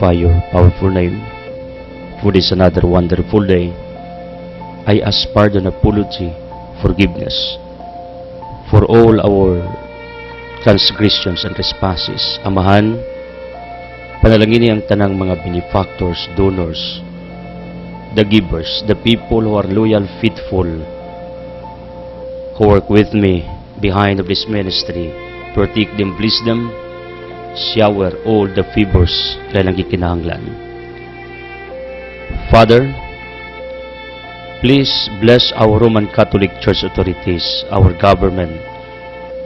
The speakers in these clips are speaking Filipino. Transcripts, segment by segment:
By your powerful name, for this another wonderful day, I ask pardon, apology, forgiveness for all our transgressions and trespasses. Amahan, panalangin ang tanang mga benefactors, donors, the givers, the people who are loyal, faithful, who work with me behind of this ministry. Protect them, bless them, shower all the favors na lang gikinahanglan. Father, please bless our Roman Catholic Church authorities, our government.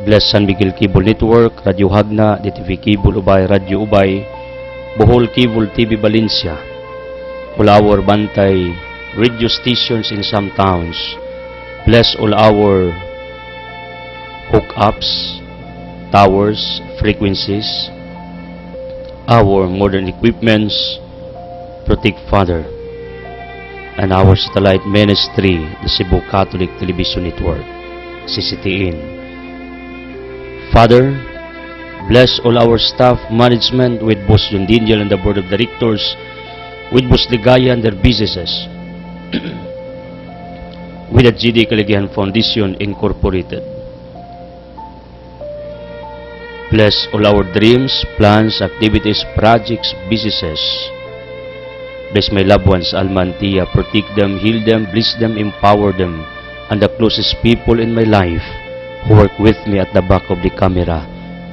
Bless San Miguel Cable Network, Radio Hagna, DTV Cable Ubay, Radio Ubay, Bohol Cable TV Valencia, all our bantay radio stations in some towns. Bless all our hookups, towers, frequencies, our modern equipments. Protect, Father, and our satellite ministry, the Cebu Catholic Television Network, CCTN. Father, bless all our staff, management, with Boss John Daniel and the Board of Directors, with Boss Ligaya and their businesses, with the GD Kaligayahan Foundation Incorporated. Bless all our dreams, plans, activities, projects, businesses. Bless my loved ones, Alma and Tia. Protect them, heal them, bless them, empower them, and the closest people in my life who work with me at the back of the camera.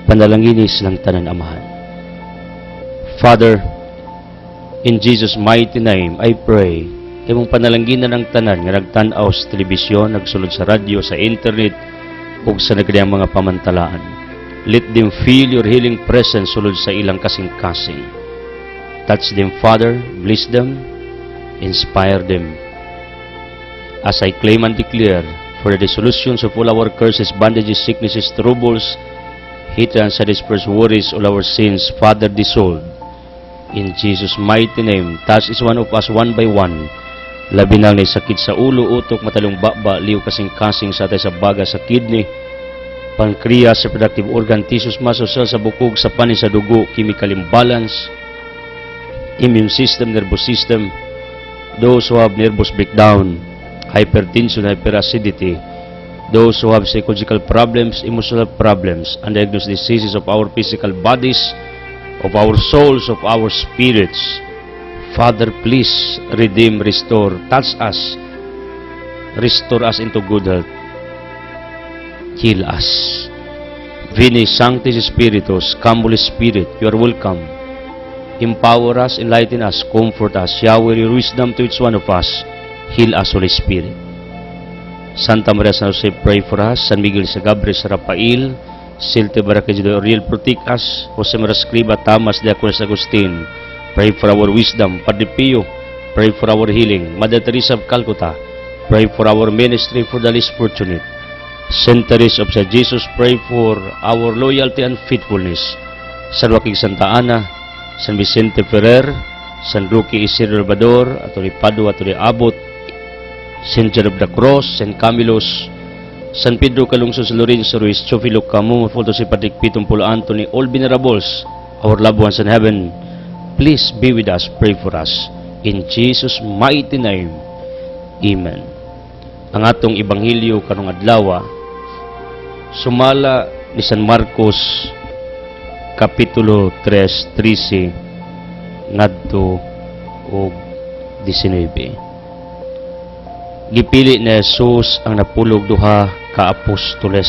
Panalanginis lang tanan, Amahan. Father, in Jesus' mighty name, I pray, imong panalanginan ang tanan nga nagtanaw sa telebisyon, nagsulod sa radyo, sa internet, ug sa nagkadiyang mga pamantalaan. Let them feel your healing presence sulod sa ilang kasing-kasing. Touch them, Father, bless them, inspire them. As I claim and declare for the dissolutions of all our curses, bondages, sicknesses, troubles, hatred, and satisfies worries, all our sins, Father, dissolved. In Jesus' mighty name, touch is one of us one by one. Labi nang sakit sa ulo, utok, matalong baba, liw kasing-kasing sa atay sa baga, sa kidney, pancreas, reproductive organ, tissues, muscle cells, sa bukog, sa panin, sa dugo, chemical imbalance, immune system, nervous system, those who have nervous breakdown, hypertension, hyperacidity, those who have psychological problems, emotional problems, undiagnosed diseases of our physical bodies, of our souls, of our spirits. Father, please redeem, restore, touch us, restore us into good health. Heal us. Veni Sanctis Spiritus, come Holy Spirit, you are welcome. Empower us, enlighten us, comfort us, shower your wisdom to each one of us. Heal us, Holy Spirit. Santa Maria San Jose, pray for us. San Miguel sa Gabriel sa Rafael, Silte Baracay de Oriel, protect us. Jose Maria Escriba, Tamas de Acunas Agustin, pray for our wisdom. Padre Pio, pray for our healing. Mother Teresa of Calcutta, pray for our ministry for the least fortunate. Saint Teresa of St. Jesus, pray for our loyalty and faithfulness. San Joaquin Santa Ana, San Vicente Ferrer, San Roque Isidro Salvador, Atty. Padua, Atty. Abot, Saint John of the Cross, Saint Camilos, San Pedro Calungsod, Lorenzo Ruiz, Chofilo Camus, Fulto si Patrick Pitong Polo Anthony, all venerables, our loved ones in heaven, please be with us, pray for us. In Jesus' mighty name, Amen. Ang atong Ebanghelyo karong adlaw sumala ni San Marcos Kapitulo 3, 13 ngadto og 19. Gipili ni Jesus ang napulog duha ka apostoles.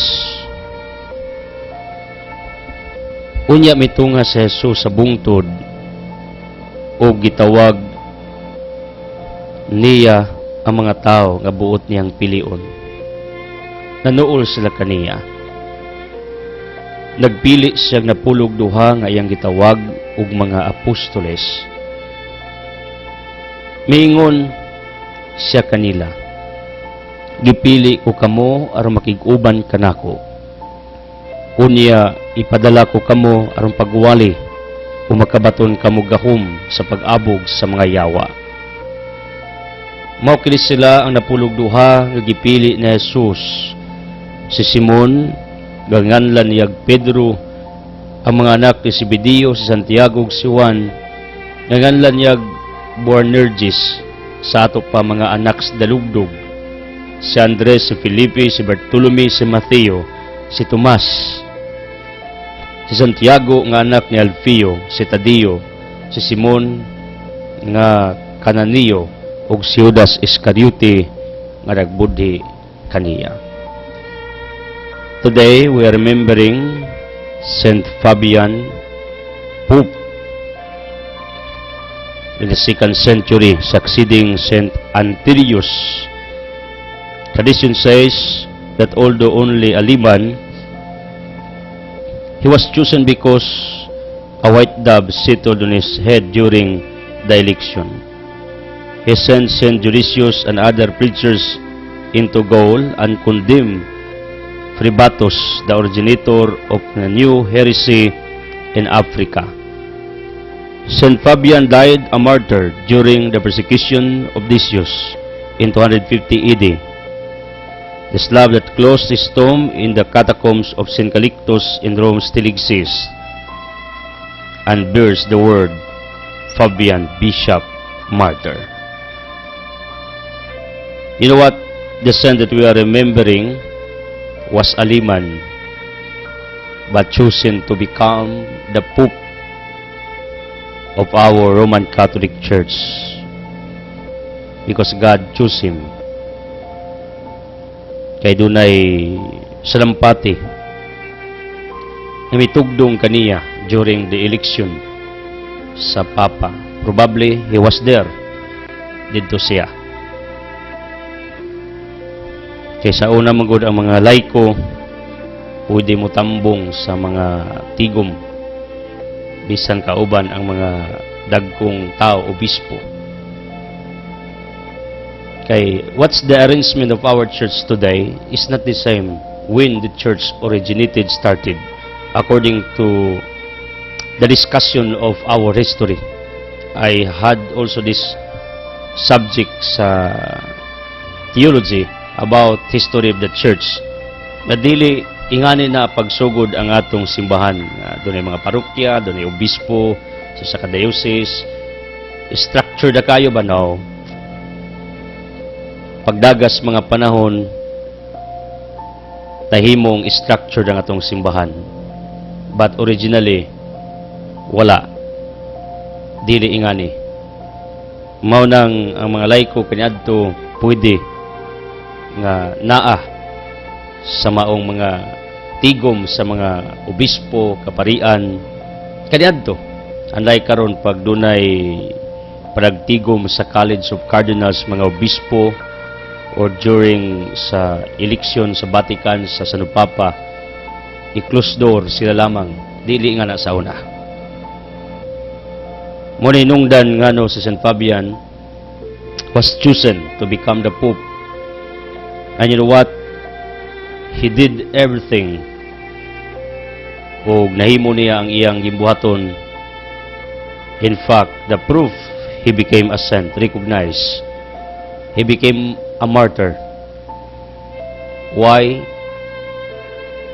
Unya mitunga si Jesus sa bungtod o gitawag niya ang mga tao nga buot niyang pilion. Nanuol sila kaniya. Nagpili siyang napulog duha nga iyang gitawag og mga apostoles. Miingon siya kanila, gipili ko kamo aron makig-uban kanako. Unya ipadala ko kamo aron pagwali o makabaton kamo gahom sa pag-abog sa mga yawa. Mao kini sila ang napulog duha nga gipili ni Jesus. Si Simon, ganganlan niyag Pedro, ang mga anak ni Zebedeo, si Santiago ug si Juan, Nanganlan niya Boanerges sa ato pa mga anak sa dalugdog. Si Andres, si Felipe, si Bartolome, si Mateo, si Tomas, si Santiago nga anak ni Alfeo, si Tadeo, si Simon nga Cananeo, ug si Judas Iscariote nga nagbudhi kaniya. Today we are remembering Saint Fabian, Pope in the 2nd century, succeeding Saint Antirius. Tradition says that although only a layman, he was chosen because a white dove settled on his head during the election. He sent Saint Judicius and other preachers into Gaul and condemned Fribatus, the originator of the new heresy in Africa. Saint Fabian died a martyr during the persecution of Decius in 250 AD. The Slav that closed his tomb in the catacombs of St. Calixtus in Rome still exists and bears the word Fabian, Bishop, Martyr. You know what? The saint that we are remembering was a layman, but chosen to become the Pope of our Roman Catholic Church because God chose him. Kay dunay salampati na mitugdong kaniya during the election sa Papa. Probably he was there dito siya. Kay sa una magud ang mga laiko pwede mo tambong sa mga tigom bisan kauban ang mga dagkong tao, obispo. Kay what's the arrangement of our church today is not the same when the church started. According to the discussion of our history, I had also this subject sa theology about history of the church. Na dili ingani na pagsugod ang atong simbahan. Doon ay mga parokya, doon ay obispo, sa kadayusis. Structure na kayo ba now? Pagdagas mga panahon, tahimong structure ng atong simbahan. But originally, wala. Dili ingani. Mao nang ang mga laiko kaniadto pwede nga naa sa maong mga tigom sa mga obispo, kaparian, kaniadto. Anlay karon pag dunay panagtigom sa College of Cardinals, mga obispo, or during sa eleksyon sa Vatican, sa Sanupapa, i-close door sila lamang, dili nga na sa una. Muna inungdan nga no si St. Fabian was chosen to become the Pope. And you know what? He did everything. O nahimo niya ang iyang gimbuhaton. In fact, the proof he became a saint, recognized. He became a martyr. Why?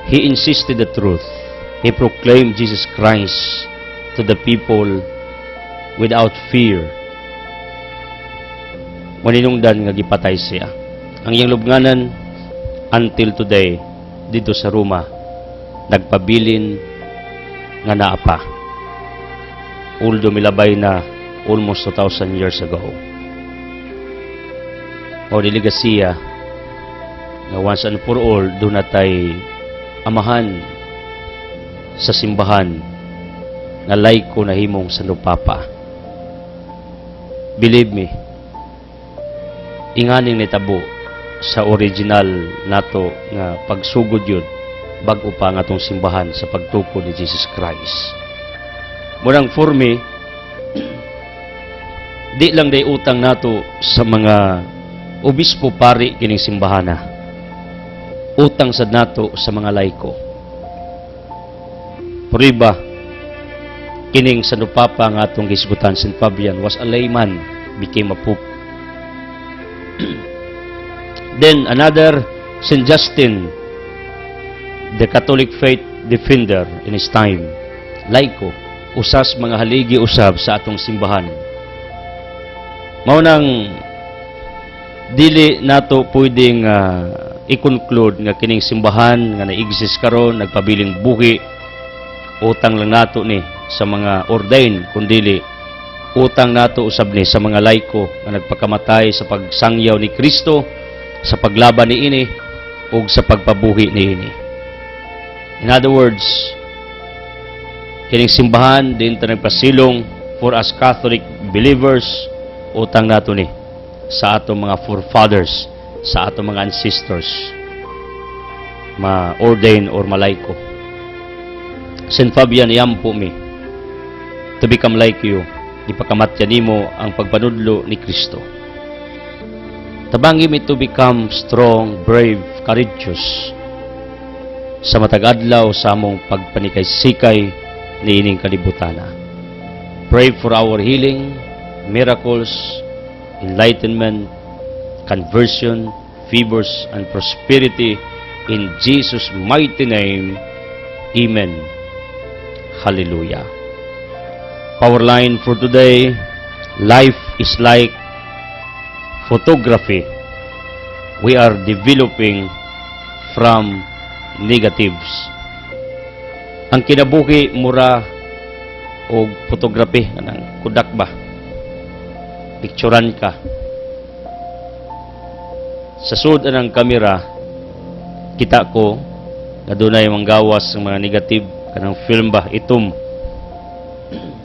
He insisted the truth. He proclaimed Jesus Christ to the people without fear. Maninungdan nga gipatay siya. Ang iyang lubnganan until today dito sa Roma nagpabilin nga naa pa. Although milabay na almost 2,000 years ago. O delegasiya na once and for all doon natay amahan sa simbahan na laiko na himong Sanupapa. Believe me, inganing nitabo sa original nato nga pagsugod yun bag-o pa nga atong simbahan sa pagtuko ni Jesus Christ. Murang for me, di lang day utang nato sa mga obispo pari kining simbahana. Utang sad nato sa mga laiko. Puriba, kining Sanupapa nga atong gisgutan, St. Fabian was a layman, became a pope. Then another, St. Justin, the Catholic faith defender in his time, laiko, usas mga haligi usab sa atong simbahan. Mao nang dili nato pwedeng i-conclude nga kining simbahan nga na-exist karon nagpabiling buhi utang lang nato ni sa mga ordain kundili utang nato usab ni sa mga laiko nga nagpakamatay sa pagsangyaw ni Kristo, sa paglaban niini ug sa pagpabuhi niini. In other words, kining simbahan din ta nagpasilong for us Catholic believers, utang nato ni sa atong mga forefathers, sa atong mga ancestors, ma-ordain or malaiko. Saint Fabian, yampo me to become like you, ipakamatya nimo ang pagpanudlo ni Kristo. Tabangi mi to become strong, brave, courageous sa matag adlaw sa among pagpanikay-sikay ni ining kalibutana. Pray for our healing, miracles, enlightenment, conversion, favors, and prosperity in Jesus' mighty name. Amen. Hallelujah. Power line for today: life is like photography. We are developing from negatives. Ang kinabuhi mura o photography kanang kudak ba, picturean ka sa sud ng kamera, kita ko na dunay manggawas ng mga negative kanang film ba, itom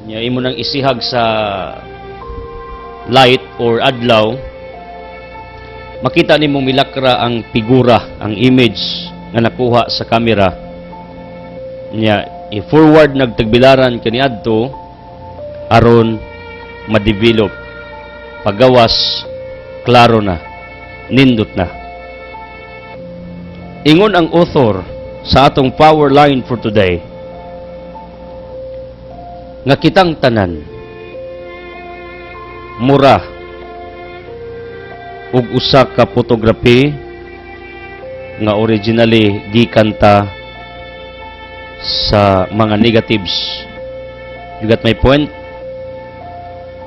nya imo nang isihag sa light or adlaw, makita nimo milakra ang figura, ang image nga nakuha sa kamera nya i-forward nagtagbilaran kaniadto aron ma-develop pagawas klaro na, nindot na. Ingon ang author sa atong power line for today nga kitang tanan mura ug usa ka photography nga originally gikan ta sa mga negatives. You got my point?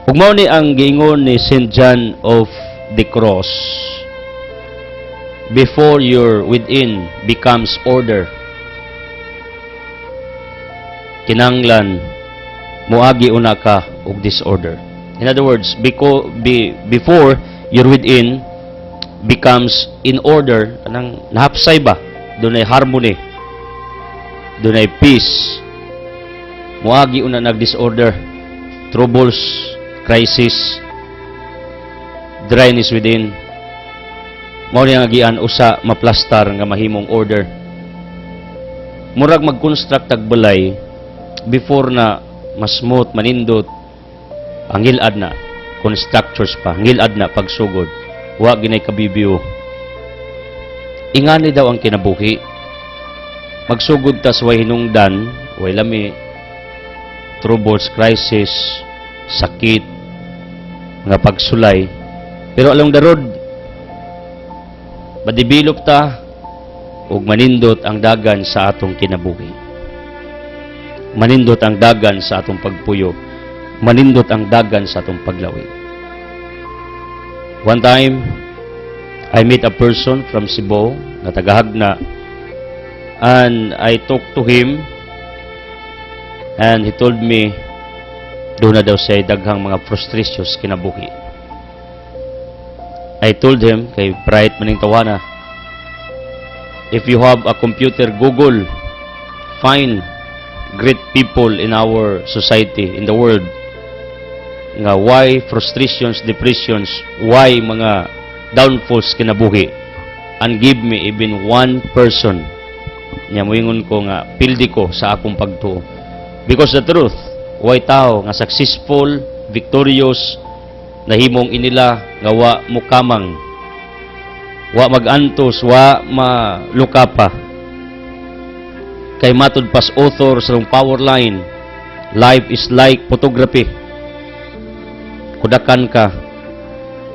Ug mao ni ang giingon ni St. John of the Cross, before your within becomes order, kinanglan muagi una ka og disorder. In other words, before your within becomes in order, kanang nahapsay ba, dunay harmony, dunay peace, muagi una nag-disorder, troubles, crisis, dryness within. Mao ni nga gian usa maplastar nga mahimong order. Murag mag-construct tag balay before na mas smooth, manindot, ang hilad na, constructors pa, ang hilad na pagsugod, wa ginay kabibiyo. Ingani daw ang kinabuhi. Magsugod ta sa way hinungdan, way lami, troubles, crisis, sakit, nga pagsulay. Pero along the road, madibilop ta, ug manindot ang dagan sa atong kinabuhi. Manindot ang dagan sa atong pagpuyo. Manindot ang dagan sa atong paglawi. One time, I met a person from Cebu na tagahagna, and I talked to him, and he told me doon na daw siya daghang mga frustrations kinabuhi. I told him, kay bright maning tawana, if you have a computer, Google, find great people in our society, in the world, nga why frustrations, depressions, why mga downfalls kinabuhi, and give me even one person nya moingon ko nga pildi ko sa akong pagtuo. Because the truth, why tao nga successful, victorious, nahimong inila nga wa mukamang, wa magantos, wa maluka pa. Kay matud pas author sa power line, life is like photography. Kudakan ka,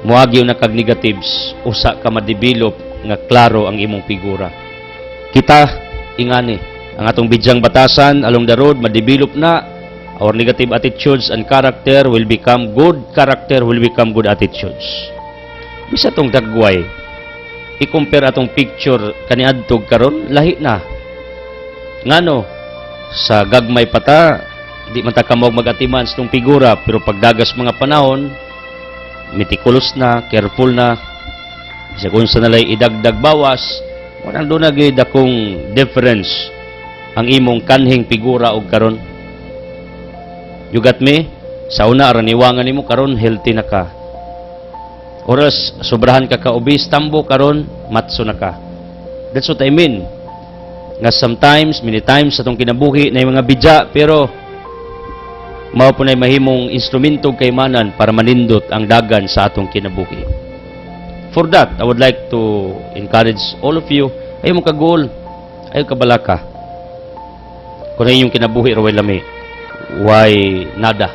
muagi na kag negatives, usa ka ma-develop nga klaro ang imong figura. Kita ingani ang atong bidyang batasan along the road, ma-develop na our negative attitudes and character will become good character, will become good attitudes. Bisa tong dagway, i-compare atong picture kaniadtog karon lahi na. Ngano, sa gagmay pata, di man ta kamog mag-atiman sa tong figura, pero pagdagas mga panahon, meticulous na, careful na, sa kung sa nalay idagdag bawas, walang doon na gid akong difference ang imong kanhing figura og karon. You got me? Sa una araniwangan nimo karon healthy na ka. Oras sobrahan ka ka-obese, tambo karon matso na ka. That's what I mean. Nga sometimes, many times sa tong kinabuhi na mga bidya, pero mao po na mahimong instrumento kaymanan para manindot ang dagan sa atong kinabuhi. For that, I would like to encourage all of you, ayaw mo ka-goal, ayaw ka balaka. Kung na yung kinabuhi, raway lami, why nada?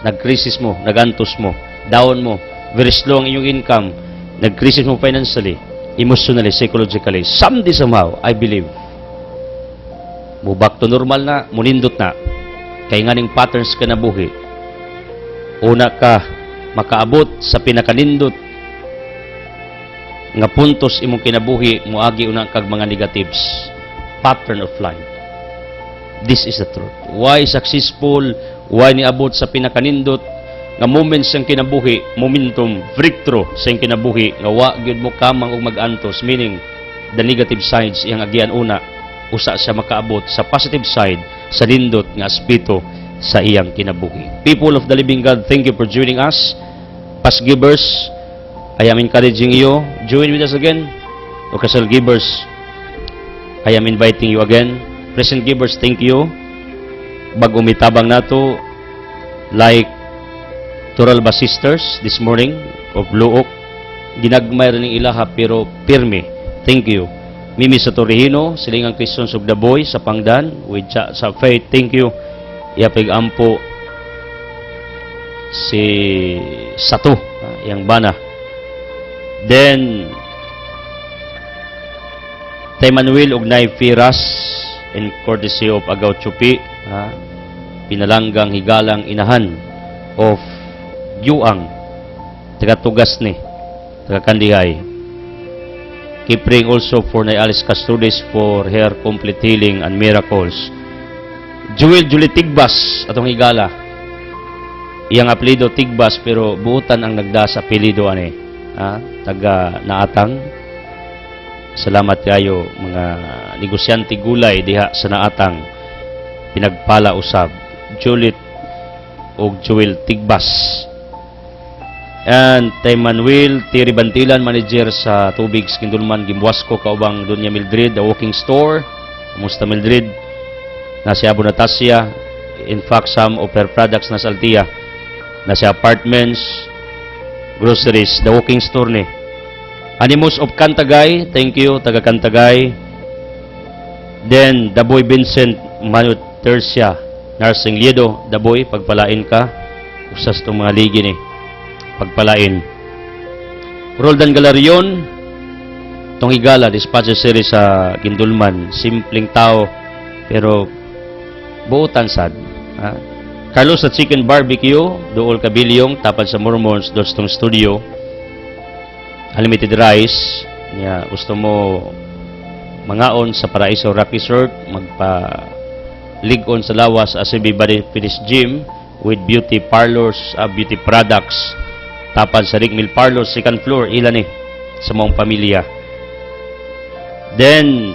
Nag-crisis mo, nagantos mo, down mo, very slow ang iyong income, nag-crisis mo financially, emotionally, psychologically. Someday somehow, I believe, mo back to normal na, munindot na, kay nganing patterns ka na buhi. Una ka, makaabot sa pinakanindot, nga puntos imong kinabuhi, muagi una kag mga negatives. Pattern of life. This is the truth. Why successful, why niabot sa pinakanindot, nga moments ang kinabuhi, momentum, breakthrough sa kinabuhi, nga wa gyud mo kamang og mag-antos, meaning the negative sides iyang agian una, usa siya makaabot sa positive side sa nindot nga aspeto sa iyang kinabuhi. People of the living God, thank you for joining us. Past givers, I am encouraging you, join with us again. Occasional givers, I am inviting you again. Present givers, thank you. Bago mitabang nato, like Turalba Sisters this morning of Luok, ginagmay rin ng ilaha pero pirme. Thank you. Mimi sa Torihino, Silingang Christians of the Boy sa Pangdan, with sa Faith, thank you. Iapig ampo si Sato, yang bana. Then, Tay Manuel og Nay Firas, in courtesy of Agaw Chupi, pinalanggang higalang inahan of Yuang, taga-tugas ni, taga-Kandihay. Keep praying also for Nay Alice Castudes for her complete healing and miracles. Julie Tigbas, atong higala. Iyang apelido Tigbas, pero buutan ang nagda sa apelido ani, taga Naatang. Salamat kayo mga negosyante gulay diha sa Naatang, pinagpala usab Juliet o Joel Tigbas. And Tay Manuel Tiri Bantilan, manager sa Tubig Skindulman, Gimbuasco, kaubang Doña Mildred, the walking store. Kumusta Mildred? Nasa Abu Natasya, in fact some of her products nasa Altia, nasa apartments, groceries, the walking store ni. Animus of Cantagay, thank you, taga Cantagay. Then, Daboy Vincent Manu Tercia, Nursing Liedo, Daboy, pagpalain ka. Usas itong mga ligi ni, pagpalain. Roldan Galarion, itong higala, dispatcher series sa Gindulman, simpleng tao, pero buutan sad. Carlos sa Chicken Barbecue, Dool Kabilyong, tapad sa Mormons, Dostong Studio. Unlimited rice, niya gusto mo mangaon sa Paraiso Rock Resort, magpa-ligon sa lawas as Body Fitness Gym with beauty parlors, beauty products, tapad sa Rick Mill Parlors, second floor, ilan sa mong pamilya. Then,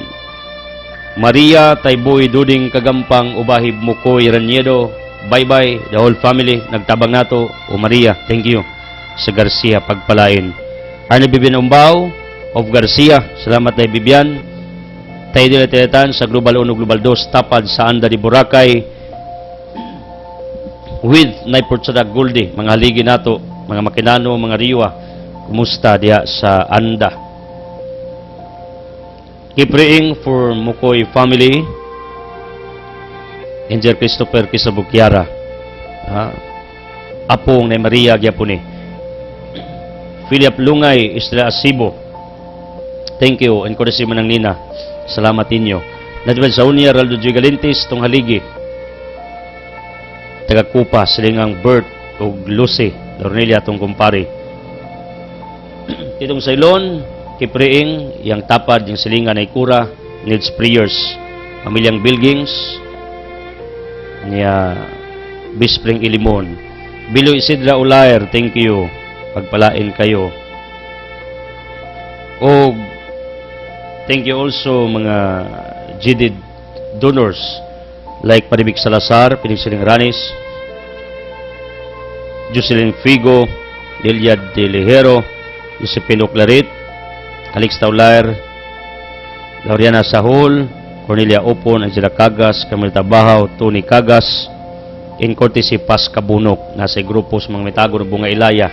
Maria Tayboy Duding Kagampang Ubahib Mukoy Raniedo, bye-bye, the whole family, nagtabang nato. O Maria, thank you. Sa Garcia, pagpalain. Arne Bibian Umbaw of Garcia, salamat na Bibian. Tayo din natin sa Global 1 Global 2, tapad sa Anda di Boracay with Naiportsada Guldi, mga haligi nato, mga makinano, mga riwa, kumusta diya sa Anda. Keep praying for Mukoy family. Angel Christopher Kisabukyara, apong na Maria Gyapuni. Philip Lungay, Isla Asibo, thank you, and courtesy man ng Nina, salamat inyo. Nadwal sa Unia, Raldo Gigalintis, tong haligi, taga Kupa, silingang Bert o Lucy, Dornelia atong kumpare. Itong Ceylon, Kipriing, yang tapad, yung silingan ay Kura, needs prayers. Pamilyang Bilgings, niya Bispring Ilimon. Bilo Isidra Ulair, thank you. Pagpalain kayo. O thank you also mga GD donors like Paribik Salazar, Pinigsiling Ranis, Jocelyn Figo, Delia De Lejero, Josepino Clarit, Alex Taulair, Lauriana Sahol, Cornelia Opon, Angela Cagas, Camille Tabahaw, Tony Cagas, in courtesy Pas Kabunok, nasa grupo sa mga mitago ng Bunga Ilaya.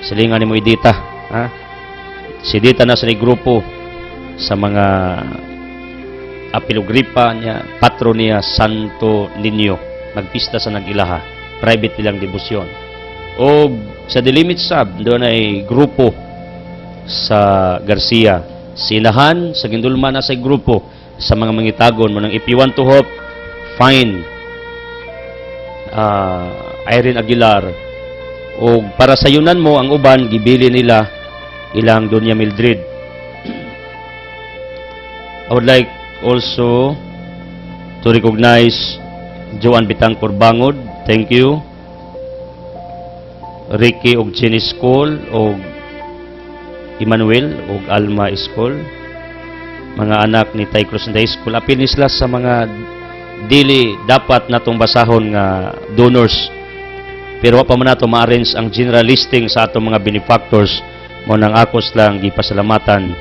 Silingan ni mo Idita, ha? Si Dita nasa ni grupo sa mga apilogripa niya, patron niya Santo Niño, magpista sa Nagilaha, private nilang debosyon. O sa Delimit Sab, doon ay grupo sa Garcia. Sinahan, sa Gindulma na sa grupo sa mga mangitagon mo ng if you want to hope, fine Irene Aguilar. O para sa yunan mo, ang uban, gibili nila ilang Doña Mildred. I would like also to recognize Joan Bitangkor Bangod. Thank you. Ricky og Jenny School og Emmanuel og Alma School. Mga anak ni Tay Cruz High School. Apil ni sila sa mga dili dapat natong basahon nga donors. Pero wa pa man nato ma-arrange ang general listing sa atong mga benefactors. Mo nang akos lang gipasalamatan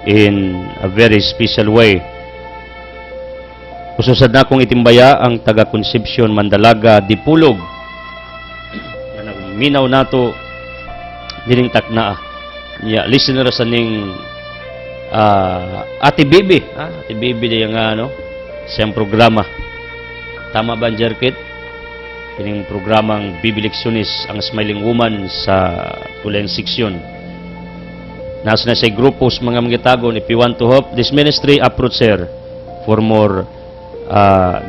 in a very special way. Ususad na akong itimbaya ang taga-Concepcion Mandalaga Dipulog na nagminaw nato dining taknaa niya listener sa ning Ate Bibi, Ate Bibi diya nga siyang programa. Tama ba, Jerkit? Ining programang Bibi Leksionis, ang Smiling Woman sa Tulen Seksyon. Nasa na siya grupos mga mangitagon, if you want to help this ministry, approach her for more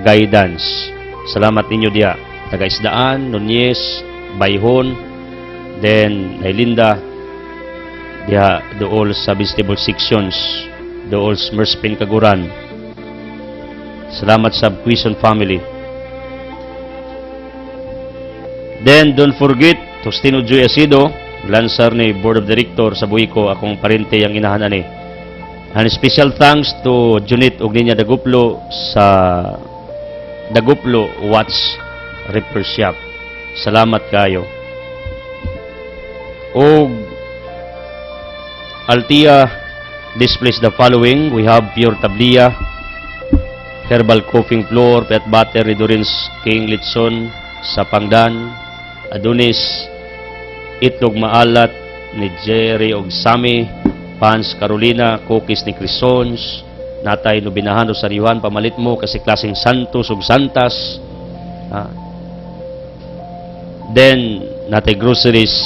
guidance. Salamat ninyo diya. Taga-Isdaan, Nunez, Bayhon, then Nailinda, diya dool sa vegetable sections, dool sa Merspin Kaguran. Salamat sa Quezon family. Then, don't forget, Tostino Joy Asido, Lansar ni Board of Director sa Buiko, akong parente ang inahanan ni. And special thanks to Junit Ogninya Daguplo sa Daguplo Watch Repair Shop. Salamat kayo. O Altia displays the following. We have pure tablia, herbal coughing floor, pet butter, Ridorins King Litson sa Pangdan, Adonis, itlog maalat ni Jerry og Sami, Pans Carolina, cookies ni Crisons, natay no binahano sa riwan, pamalit mo kasi klaseng santos ug santas. Then, natay groceries.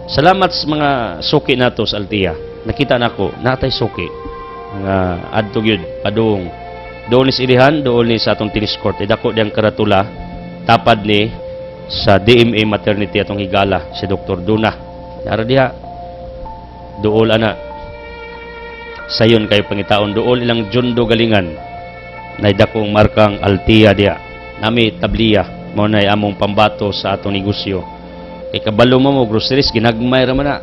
Salamat sa mga suki nato sa Altia. Nakita nako, natay suki. Mga adtog yun, padung. Doon ni Ilihan, doon ni sa atong tennis court. Idako diyang karatula, tapad ni sa DMA Maternity atong higala, si Dr. Duna. Nara diha, dool ana. Sayon kayo pangitaon, dool ilang Jondo Galingan. Naidakong markang Altia diha. Nami tabliya, mo na among pambato sa atong negosyo. Kay kabalo mo groceries, ginagmay raman na.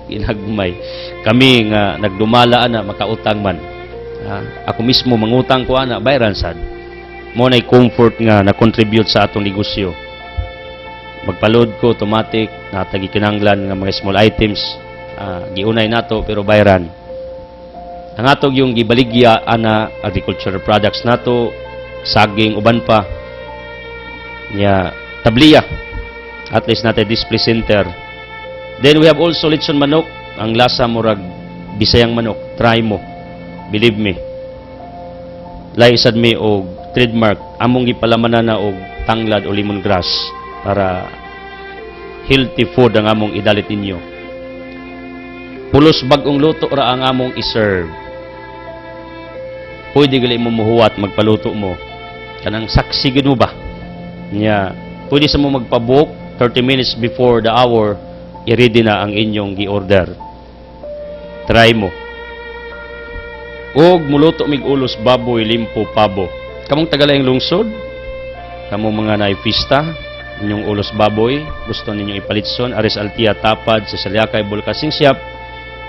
Ginagmay. Kami nga nagdumala ana, makautang man. Ako mismo mangutang ko ana, bayaran sad. Mo na comfort nga na-contribute sa atong negosyo. Magpaload ko automatic, natagi kinanglan nga mga small items, giunay nato pero bayaran. Ang atog yung gibaligya ana agricultural products nato, saging uban pa nya tabliya. At least natin display center. Then we have also litson manok, ang lasa murag Bisayang manok, try mo. Believe me. Laisad mi og trademark among gipalamanan na og tanglad o lemongrass para healthy food ang among idalit ninyo. Pulos bagong luto ra ang among iserve. Pwede gali mo muhuwat magpaluto mo. Kanang saksi gid mo ba? Nya, pwede sa mo magpabook 30 minutes before the hour, i-ready na ang inyong gi-order. Try mo. Og muluto mig ulos baboy, limpo, pabo. Kamong tagalayang lungsod, kamong mga naipista, inyong ulos baboy, gusto ninyong ipalitson, Aris Altia Tapad, sa Salyakay, Bulkasing Siap,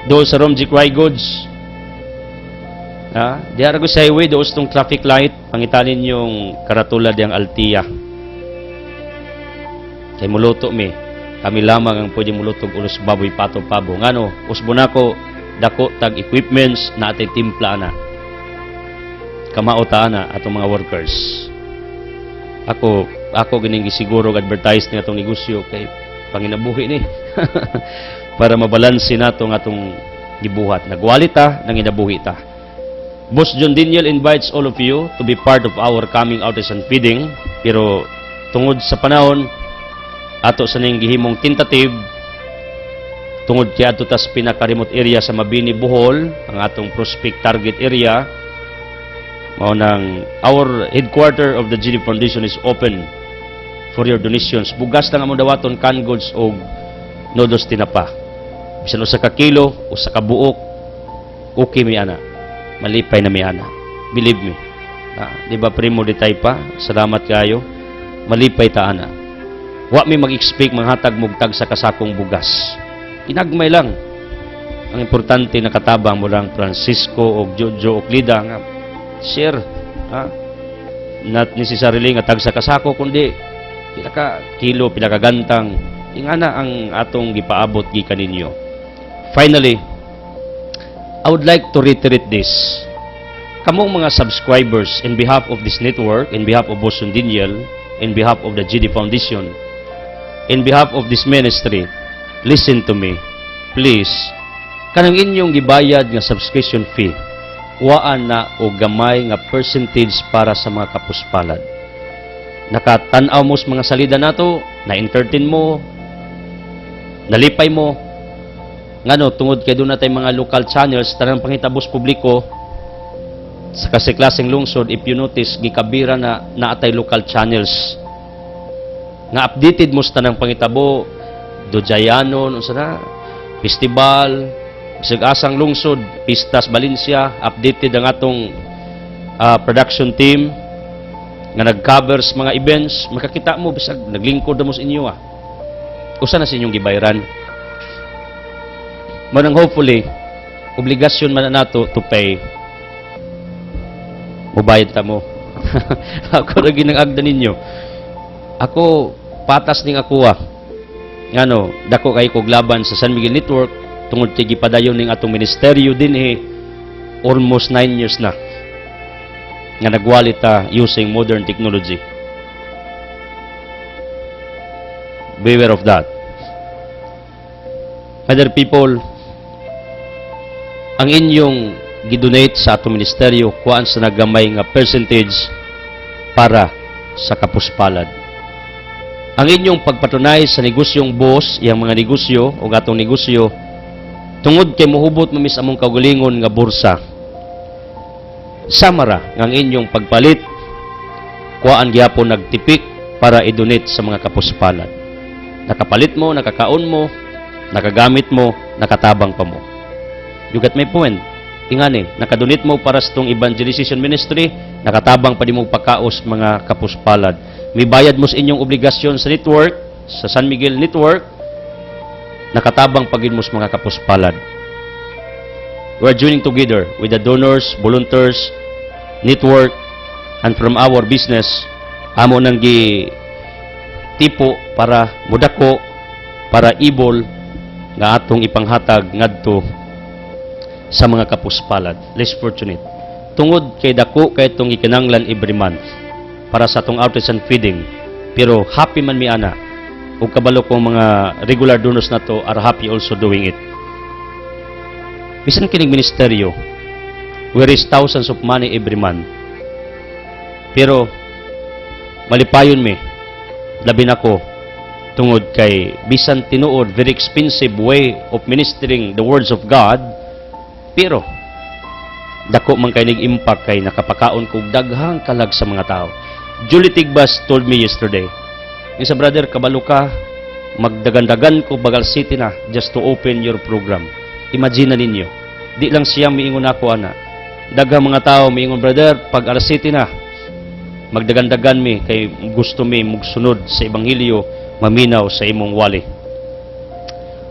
do sa Romjik Rai Goods. Di arago sa highway, doon itong traffic light, pangitalin yung karatula diyang Altia. Kay muluto mi, kami lamang ang pwede mulutog ulos baboy, pato, pabo. Ngano, usbo na ko, dako tag equipments na atay timpla na. Kamauta na atong mga workers. Ako gining gisiguro advertise ni atong negosyo kay panginabuhi ni. Para mabalanse nato nga atong gibuhat. Nagwali ta, nanginabuhi ta. Boss John Daniel invites all of you to be part of our coming artisan feeding. Pero tungod sa panahon, ato sa ning gihimong tentative, tungod kay ato tas pinaka-remote area sa Mabini, Bohol, ang atong prospect target area, mao nang our headquarter of the GD Foundation is open for your donations. Bugas lang among dawaton, canned goods o noodles tinapa. Bisan usa ka kilo, usa ka buok, okay mi ana. Malipay na mi ana. Believe me. Di ba primo detay pa? Salamat kayo. Malipay ta ana. Wa mi mag-expect manghatag mugtag sa kasakong bugas. Inagmay lang. Ang importante nakatabang mo lang Francisco o Jojo o Clida nga share. Not necessarily nga tag sa kasako kundi pinaka kilo, pinakagantang ingana ang atong gipaabot gikan ninyo. Finally, I would like to reiterate this. Kamong mga subscribers in behalf of this network, in behalf of Boss Daniel, in behalf of the GD Foundation, in behalf of this ministry, listen to me. Please, kanang inyong gibayad nga subscription fee, waan na o gamay nga percentage para sa mga kapuspalad. Nakatanaw mo sa mga salida nato, na-entertain mo, nalipay mo, ngano, tungod kay doon natin mga local channels, tanang pangitabos publiko, sa kasiklaseng lungsod, if you notice, gikabira na naatay local channels, nga updated mo sa tanang pangitabo, Dojayano, no sana, festival, bisag asang lungsod, Pistas Valencia, updated ang atong production team nga nag-covers mga events, makakita mo bisag naglingkod mo sa inyo usa na sa inyong gibayaran. Manang hopefully obligasyon man na nato to pay, mubayad ta mo. Ako ra ginang-agda ninyo. Ako patas ning ako ngano, dako kay kog laban sa San Miguel Network tungod kay gipadayon ning atong ministeryo dinhi almost 9 years na nga nagwali ta using modern technology. Beware of that. Other people, ang inyong gidonate sa atong ministeryo kuan sa nagamay nga percentage para sa kapuspalad. Ang inyong pagpatunay sa negosyong boss, iyang mga negosyo o gatong negosyo, tungod kay mohubot mamis among kaugalingon nga bursa. Samara ang inyong pagpalit, kuan gyapon nagtipik para i-donate sa mga kapuspalad. Nakapalit mo, nakakaon mo, nakagamit mo, nakatabang pa mo. You got my point? Ingani, nakadonate mo para sa itong evangelization ministry, nakatabang pa di mo pakaos mga kapuspalad. May bayad mo sa inyong obligasyon sa network, sa San Miguel Network, nakatabang pagin mo sa mga kapuspalad. We are joining together with the donors, volunteers, network, and from our business, amo nang tipo para mudako, para ibol, nga atong ipanghatag ngadto sa mga kapuspalad, less fortunate. Tungod kay dako kay itong ikinanglan every month para sa itong artisan feeding. Pero happy man mi ana. Ug kabalo kong mga regular donors na to are happy also doing it. Bisan kining ministeryo, we raise thousands of money every month. Pero malipayon mi, labi nako tungod kay bisan tinuod very expensive way of ministering the words of God, pero dako man kay nig-impact kay nakapakaon kog daghang kalag sa mga tao. Julie Tigbas told me yesterday, isa brother, kabalo ka, magdagandagan ko Bagal City na just to open your program. Imagine na ninyo, di lang siya miingon ako, ana. Daghang mga tao miingon, brother, pag alas City na, magdagandagan mi, kay gusto mi mugsunod sa Ebanghelyo, maminaw sa imong wali.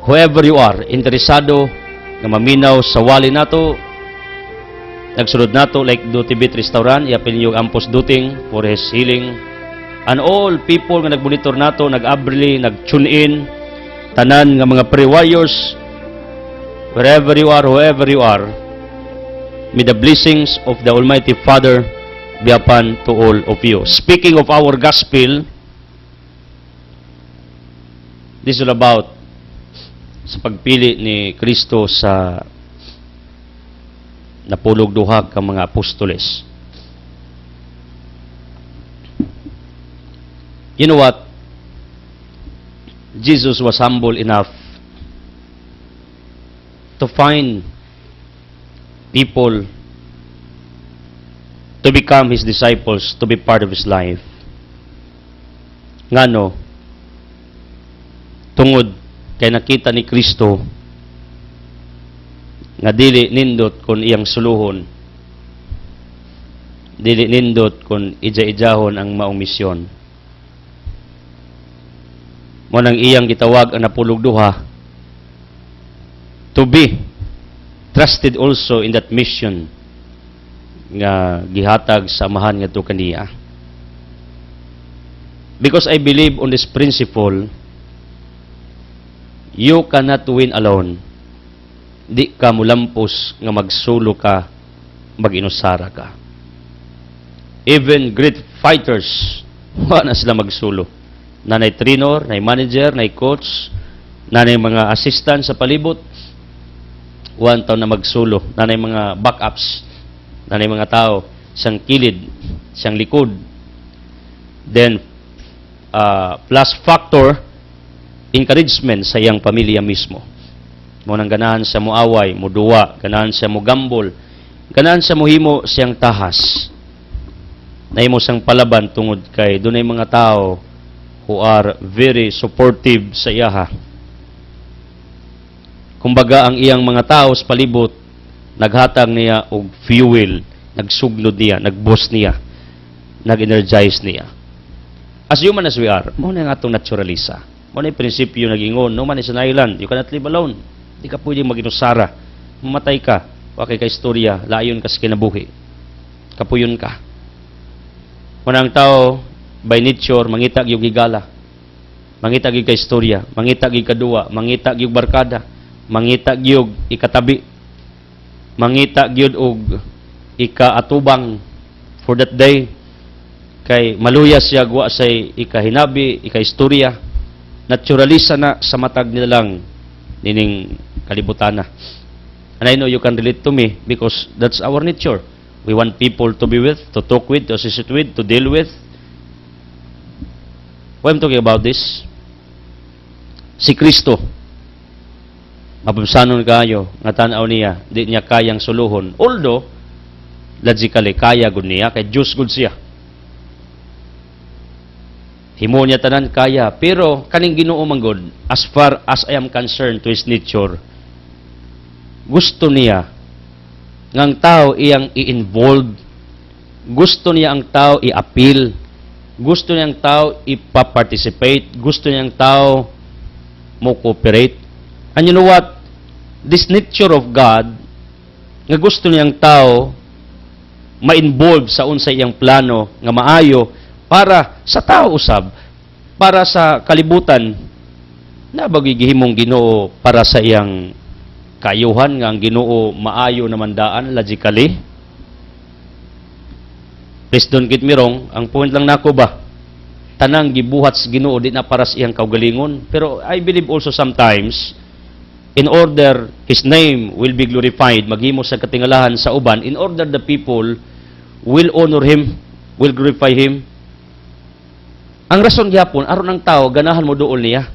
Whoever you are, interesado nga maminaw sa wali nato, nagsunod nato like do Tibet Restaurant, iapin yung Ampos Duting for his healing. And all people nga nagmonitor nato, nag-abri, nag-tune in, tanan nga mga prayer warriors, wherever you are, whoever you are, may the blessings of the Almighty Father be upon to all of you. Speaking of our gospel, this is all about sa pagpili ni Kristo sa napulog duha ka mga apostoles. You know what? Jesus was humble enough to find people to become His disciples, to be part of His life. Ngano? Tungod kay nakita ni Kristo nga dili nindot kon iyang suluhon, dili nindot kon ija-ijahon ang maong misyon. Mo nang iyang gitawag ang napulog duha to be trusted also in that mission nga gihatag sa amahan ngadto kaniya. Because I believe on this principle, you cannot win alone. Di ka mulampos nga magsulo ka, mag-inusara ka. Even great fighters, wala na sila magsulo. Nanay trainer, nanay manager, nanay coach, nanay mga assistant sa palibot, one taon na magsulo. Nanay mga backups, nanay mga tao, siyang kilid, siyang likod. Then, plus factor, encouragement sa iyang pamilya mismo. Mo nang ganahan sa muaway, muduwa, ganahan sa mugambol, ganahan sa muhimo siyang tahas. Nahimo siyang palaban tungod kay dunay mga tao who are very supportive sa iyaha. Kumbaga ang iyang mga tao sa palibot naghatag niya og fuel, nagsugnod niya, nag-boost niya, nag-energize niya. As human as we are, mo na nga itong naturalisa. Mo na yung prinsipyo nag-ingon, no man is an island, you cannot live alone. Di ka pwedeng mag-inusara. Mamatay ka, wakay ka istorya, layon ka sa kinabuhi. Kapuyon ka. Manang tao, by nature, mangitag yung gigala. Mangitag yung ka-istorya, mangitag yung kadua, mangitag yung barkada, mangitag yung ikatabi, mangitag yung og ikaatubang for that day. Kay maluyas siya guwa sa ikahinabi, ika-istorya. Naturalisa na sa matag nila lang nining kalibutan na. And I know you can relate to me because that's our nature. We want people to be with, to talk with, to assist with, to deal with. Why I'm talking about this? Si Kristo, mapabsanon kayo, nga tanaw niya, di niya kayang suluhon. Although, logically, kaya gud niya, kay Diyos gud siya. Himo niya tanan kaya, pero kaning Ginoo man gud, as far as I am concerned to His nature, gusto niya ngang tao iyang i-involve, gusto niya ang tao i-appeal, gusto niya ang tao ipa-participate, gusto niya ang tao mo cooperate. And you know what? This nature of God, nga gusto niya ang tao ma-involve sa unsay iyang plano nga maayo para sa tao usab, para sa kalibutan, na bagigihimong Ginoo para sa iyang kayuhan nga ang Ginoo maayo na mandaan logically. Please don't get me wrong, ang point lang nako ba, tanang gibuhat sa Ginoo di na para sa iyang kaugalingon, pero I believe also sometimes in order His name will be glorified, maghimo sa katingalahan sa uban, in order the people will honor Him, will glorify Him. Ang rason gyapon aron ang tao ganahan mo duol niya.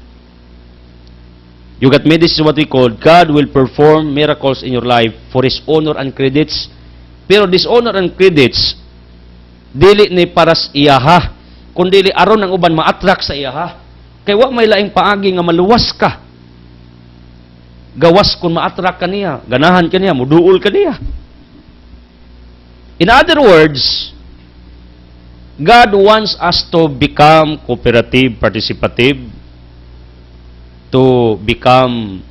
You got me, this is what we call God will perform miracles in your life for His honor and credits. Pero this honor and credits dili ni paras iyaha, kundi aron ang uban ma-attract sa iyaha. Kay wa may laing paagi nga maluwas ka. Gawas kung ma-attract ka niya, ganahan ka niya, muduol ka niya. In other words, God wants us to become cooperative, participative, to become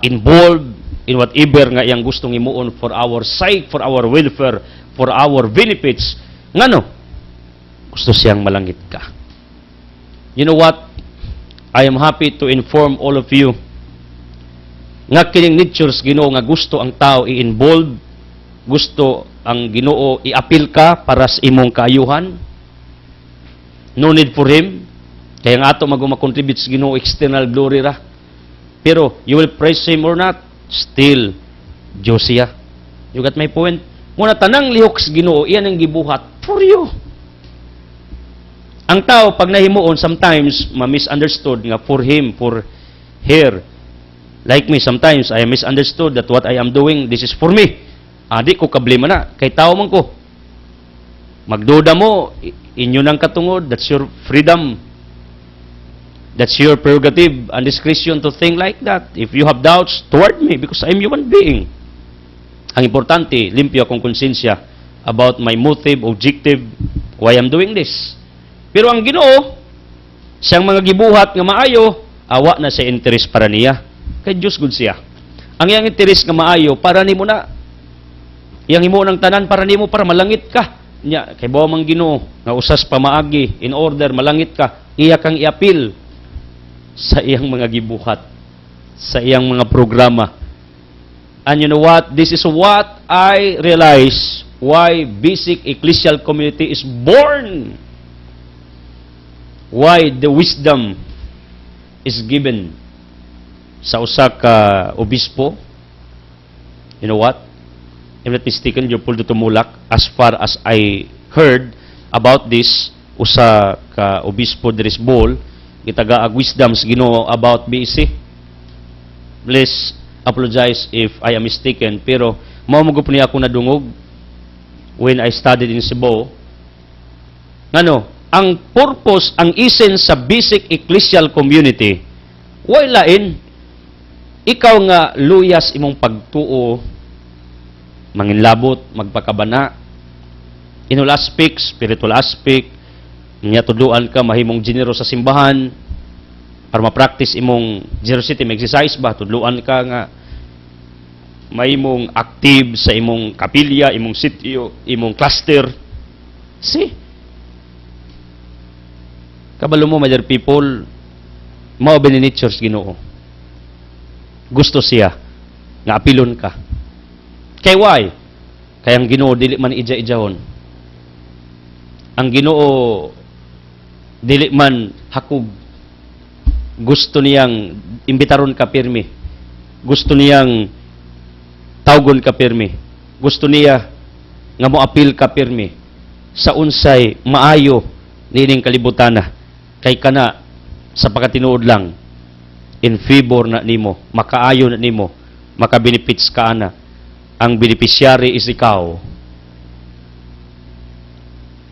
involved in whatever nga iyang gustong imuon for our sake, for our welfare, for our benefits. Ngano? Gusto siyang malangit ka. You know what? I am happy to inform all of you nga kining natures Ginoo nga gusto ang tao i-involve, gusto ang Ginoo i-appeal ka para sa imong kaayuhan. No need for him. Kaya nga ato mag-contribute sa Ginoo external glory ra. Pero you will praise him or not, still Diyos siya. You got my point? Muna tanang lihok sa Ginoo, iyan ang gibuhat for you. Ang tao, pag nahimuon, sometimes, ma-misunderstood nga for him, for her. Like me, sometimes, I am misunderstood that what I am doing, this is for me. Di ko kablima na. Kay tao man ko. Magduda mo, inyo nang katungod, that's your freedom. That's your prerogative and discretion to think like that. If you have doubts toward me, because I am human being. Ang importante, limpyo akong konsensya about my motive, objective, why I'm doing this. Pero ang Ginoo, siyang mga gibuhat nga maayo, awa na sa interes para niya. Kay Diyos gud siya. Ang iyang interes nga maayo, para nimo na. Iyang himo ng tanan, para nimo, para malangit ka. Nya, kay bawa mang Ginoo, nga usas pa maagi, in order, malangit ka, iya kang iapil sa iyang mga gibuhat, sa iyang mga programa. And you know what? This is what I realize why basic ecclesial community is born. Why the wisdom is given sa usa ka obispo. You know what? If not mistaken, you're pulled to tumulak. As far as I heard about this, usa ka obispo diris Bohol, gitagaag wisdom sa Ginoo about BC. Please apologize if I am mistaken, pero mao mo gupon niya ako nadungog when I studied in Cebu. Ngano? Ang purpose, ang essence sa basic ecclesial community, wala lain, ikaw nga luyas imong pagtuo, manginlabot, magpakabana, inul aspect, spiritual aspect, niya tuduan ka, mahimong genero sa simbahan, para ma-practice imong generosity, mag-exercise ba, tuduan ka nga, mahimong active sa imong kapilya, imong sitio, imong cluster. See? Kabalo mo, my dear people, mao ba ni natures Ginoo? Gusto siya nga apilon ka. Kay why? Kaya ang Ginoo dili man ija-ijahon. Ang Ginoo dili man hakog. Gusto niyang imbitaron ka pirmi. Gusto niyang tawgon ka pirmi. Gusto niya nga moapil ka pirmi sa unsay maayo nining kalibutana. Kay kana sa pagkatinuod lang in favor na nimo, makaayo na nimo, makabenefits ka ana. Ang beneficiary is ikaw.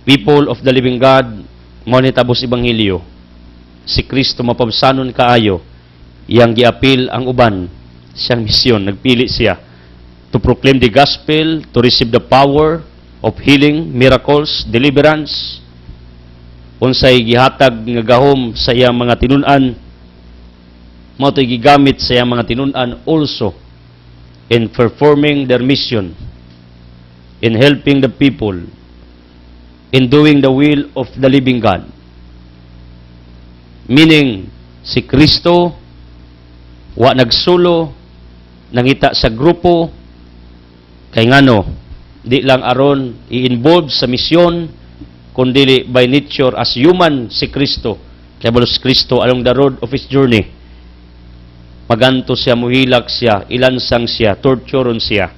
People of the living God, mo ni tabos ebanghelyo. Si Kristo mapabsanon kaayo, yang giapil ang uban, siyang misyon, nagpili siya to proclaim the gospel, to receive the power of healing, miracles, deliverance, unsay gihatag nga gahom sa iyang mga tinun-an, mao to'y gigamit sa iyang mga tinun-an also in performing their mission, in helping the people, in doing the will of the living God. Meaning, si Kristo, wa nagsulo, nangita sa grupo, kay ngano, di lang aron i-involve sa misyon, kundi by nature as human si Kristo. Kaya balos Kristo along the road of his journey. Maganto siya, muhilak siya, ilansang siya, torturon siya.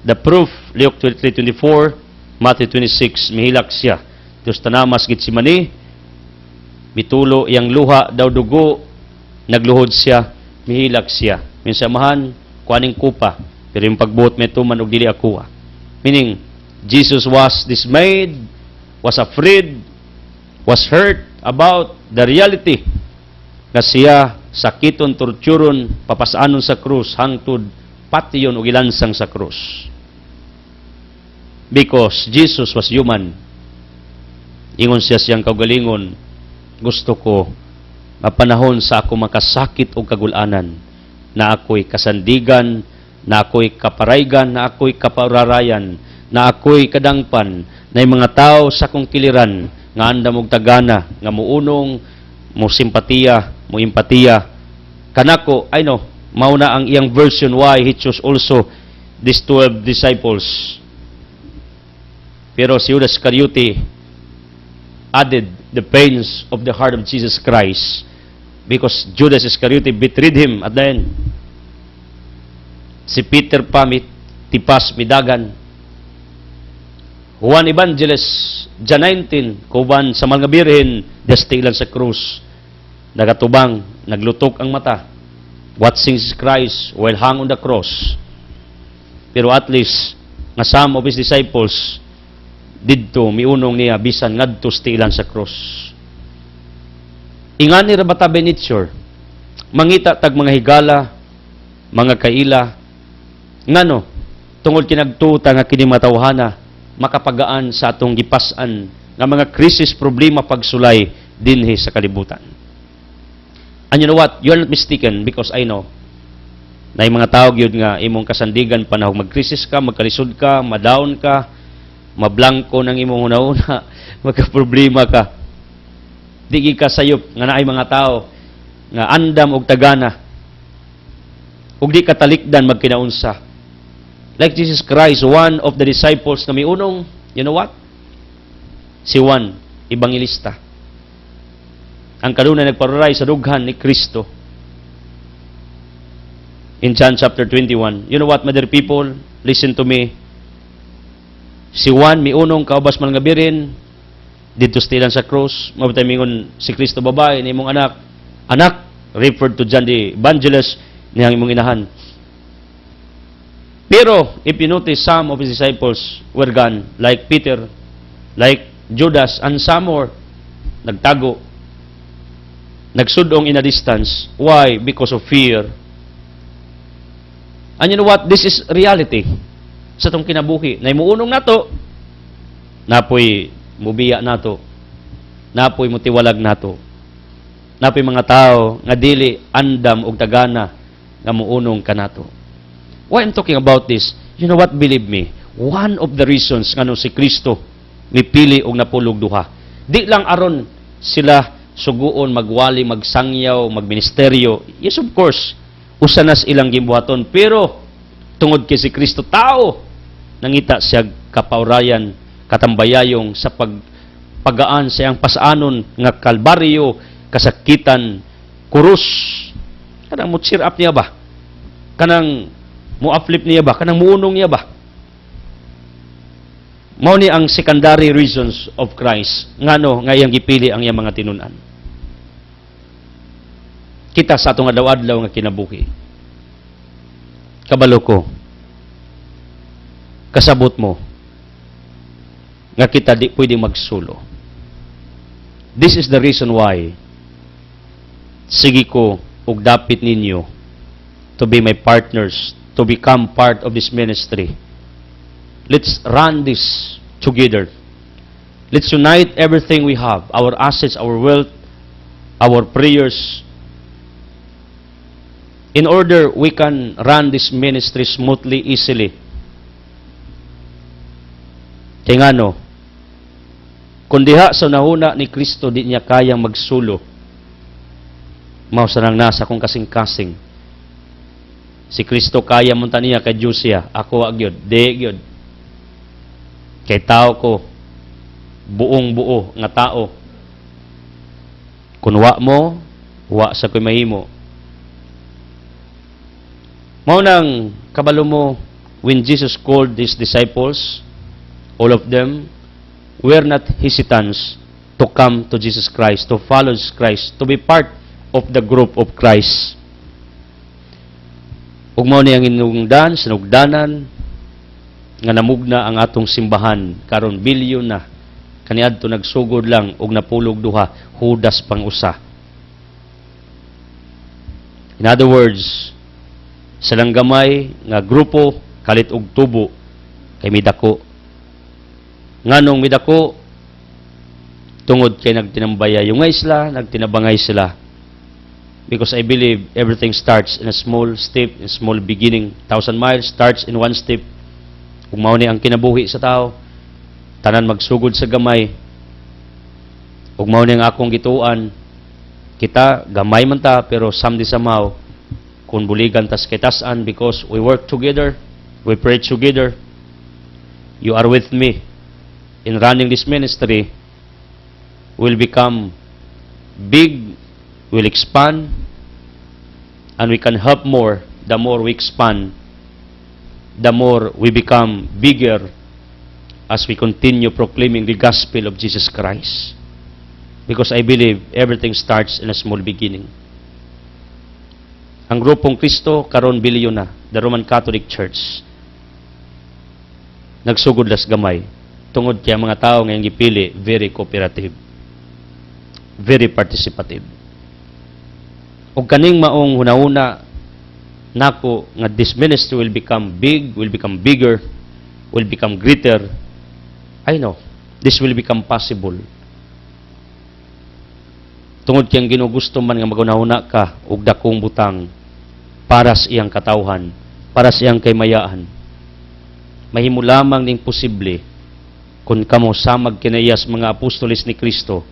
The proof, Luke 23:24, Matthew 26, mihilak siya. Diyos tanamas Gitsemani, mitulo yang luha daw dugo, nagluhod siya, mihilak siya. Minsamahan, kuaning kupa, pero yung pagbuot may tuman og dili akuha. Meaning, Jesus was dismayed was afraid, was hurt about the reality nga siya sakiton, torturon, papasanon sa krus, hangtod, patiyon o ilansang sa krus. Because Jesus was human. Ingon siya siyang kaugalingon, gusto ko mapanahon sa ako makasakit o kagulanan, na ako'y kasandigan, na ako'y kaparaygan, na ako'y kapararayan, na ako'y kadangpan, na yung mga tao sa kong kiliran, nga andam og tagana, nga muunong, mo simpatiya, mo empatiya. Kanako, I know, mauna ang iyang version why he chose also these 12 disciples. Pero si Judas Iscariote added the pains of the heart of Jesus Christ because Judas Iscariote betrayed him at the end. Si Peter pa tipas midagan. Juan Evangelist, John 19, kuban sa mga birhen, dastilan sa krus. Nagatubang, naglutok ang mata. Watching Jesus Christ while hung on the cross. Pero at least, nga some of his disciples, didto, miunong niya, bisan ngadto stilan sa cross. Ingan ni Rabata Benitsure, mangita tag mga higala, mga kaila, ngano, tungod kinagtuta nga kini matawhana, makapagaan sa atong gipasan nga mga krisis, problema, pagsulay dinhi sa kalibutan. And you know what? You're not mistaken because I know na yung mga tao gyud nga imong kasandigan panahon magkrisis ka, magkalisod ka, madown ka, mablangko ng imong una-una, magka-problema ka. Di ka sayop nga naay mga tao nga andam og tagana. Ug di ka talikdan magkinaunsa. Like Jesus Christ, one of the disciples na may unong, you know what? Si Juan, Evangelista. Ang kanunay nagparuray sa dughan ni Kristo. In John chapter 21. You know what, my dear people? Listen to me. Si Juan, may unong kaubas man nga birin, dito stilan sa cross, mabutay mingon si Kristo babae, ni imong anak. Anak, referred to John the Evangelist, niyang imong inahan. Pero, if you notice, some of his disciples were gone, like Peter, like Judas, and some more, nagtago, nagsudong in a distance. Why? Because of fear. And you know what? This is reality sa itong kinabuhi. Na imuunong nato, napoy mubiya nato, napoy mutiwalag nato, napoy mga tao nga dili andam og tagana nga muunong kanato. Why I'm talking about this? You know what? Believe me, one of the reasons nga si Kristo mipili og napulog duha. Di lang aron sila suguon, magwali, magsangyaw, magministeryo. Yes, of course, usanas ilang gimbuhaton. Pero, tungod kay si Kristo, tao, nangita siya kapaurayan, katambayayong sa pagpagaan sa iyang pasaanon nga kalbaryo, kasakitan, kurus. Kanang mo-cheer up niya ba? Kanang mo-uplift niya ba? Kanang muunong niya ba? Mao ni ang secondary reasons of Christ ngano nga iyang gipili ang iyang mga tinunan. Kita sa atong adlaw-adlaw nga kinabuhi. Kabalo ko. Kasabot mo nga kita di pwede magsulo. This is the reason why sige ko ug dapit ninyo to be my partners, to become part of this ministry. Let's run this together. Let's unite everything we have, our assets, our wealth, our prayers, in order we can run this ministry smoothly, easily. Kaya nga no, kung diha sa nahuna ni Kristo di niya kayang magsulo, mao sa nang nasa kong kasing-kasing. Si Kristo kaya munta niya kay Diyos siya, ako agyod, di gyud. Kay tao ko, buong buo nga tao. Kung wa mo, wa sa ko'y mahimo. Mao nang kabalo mo, when Jesus called His disciples, all of them were not hesitants to come to Jesus Christ, to follow Jesus Christ, to be part of the group of Christ. Ug mao ni ang inungdan, sinugdanan, nga namugna ang atong simbahan karon bilyon na kaniadto nagsugod lang og napulog duha, Judas pang usa. In other words, silang gamay nga grupo kalit og tubo kay midako. Nganong midako tungod kay nagtinambaya yung isla, nagtinabangay sila. Because I believe everything starts in a small step, in a small beginning. 1,000 miles starts in one step. Kung mao ni ang kinabuhi sa tao, tanan magsugod sa gamay. Kung mao ni ang akong gituan, kita gamay man ta pero somehow kung buligan tas kitasan because we work together, we pray together. You are with me in running this ministry. Will become big, will expand, and we can help more. The more we expand, the more we become bigger as we continue proclaiming the gospel of Jesus Christ. Because I believe everything starts in a small beginning. Ang grupong Kristo karon bilyon na, the Roman Catholic Church. Nagsugod las gamay tungod kay mga tao ngayong gipili very cooperative, very participative. O kaning maong hunahuna nako nga this ministry will become big, will become bigger, will become greater. I know this will become possible. Tungod kay ang ginugusto man nga magunahuna ka og dakong butang para sa iyang katawhan, para sa iyang kaymayaan. Mahimo lamang ning posible kung kamo samag kinayas mga apostoles ni Kristo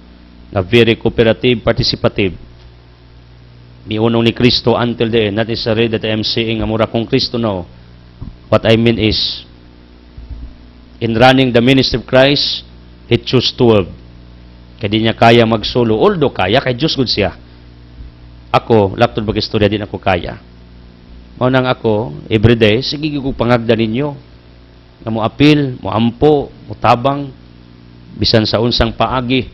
na very cooperative, participative. Miunong ni Kristo until the end. That is a read that I am saying, amura kong Kristo no. What I mean is, in running the ministry of Christ, He chose 12. Kaya di niya kaya magsolo. Although kaya, kay Diyos good siya. Ako, laktod mag-istorya din ako kaya. Maunang ako, everyday, sige ko pangagda ninyo. Na mo apil, mo ampo, mo tabang, bisan sa unsang paagi.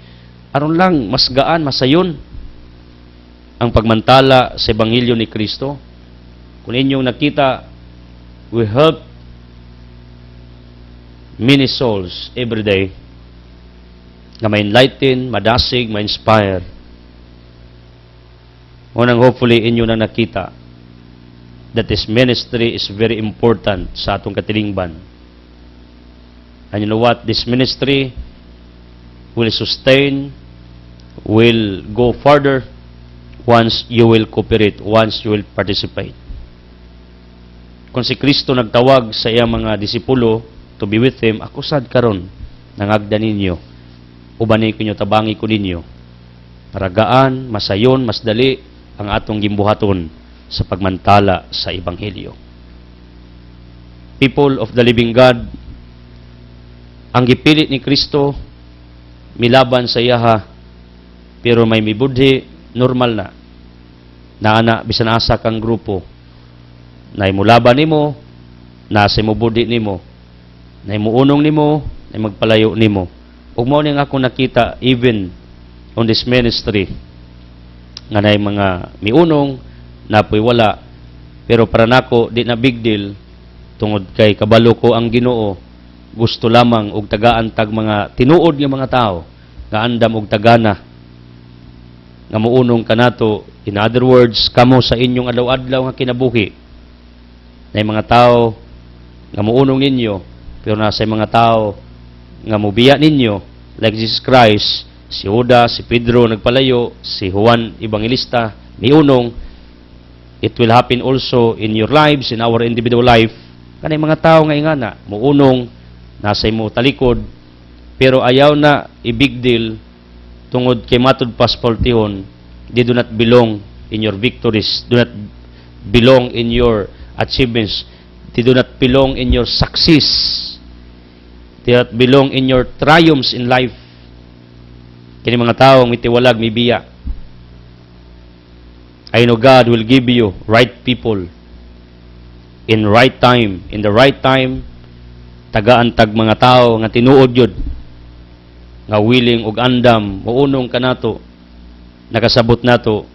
Aron lang, mas gaan, masayon ang pagmantala sa Ebanghelyo ni Kristo. Kung inyong nakita, we help many souls every day na ma-enlighten, madasig, ma-inspire. Unang hopefully inyo na nakita that this ministry is very important sa atong katilingban. And you know what? This ministry will sustain, will go further once you will cooperate, once you will participate. Kung si Kristo nagtawag sa iyang mga disipulo to be with Him, ako sad karon nangagda ninyo, ubani ko ninyo, tabangi ko ninyo, ragaan, masayon, mas dali ang atong gimbuhaton sa pagmantala sa Ebanghelyo. People of the living God, ang gipilit ni Kristo, milaban sa iyaha, pero may mibudhi, normal na. Naana, bisan asa kang grupo, na imulaban nimo, nasa imubudhi nimo, na imuunong nimo, na magpalayo nimo. Ug mao ning ako nakita, even on this ministry, nga na mga miunong, napoy wala, pero para nako, di na big deal, tungod kay kabalo ko ang Ginoo, gusto lamang og tagaan tag mga tinuod nga mga tao nga andam og tagana nga muunong kanato. In other words, kamo sa inyong adlaw-adlaw nga kinabuhi na mga tao nga muunong ninyo pero nasa mga tao nga mubiya ninyo like Jesus Christ, si Judas, si Pedro nagpalayo, si Juan Evangelista miunong. It will happen also in your lives, in our individual life. Kanay mga tao nga ingana muunong nasa imo talikod, pero ayaw na i-big deal tungod kay matud paspoltihon, they do not belong in your victories, do not belong in your achievements, they do not belong in your success, they do not belong in your triumphs in life. Kini mga taong mitiwalag, mibiya. I know God will give you right people in right time, in the right time, tagaan tag mga tao nga tinuod yun, nga willing ug andam muunong kanato, nakasabot nato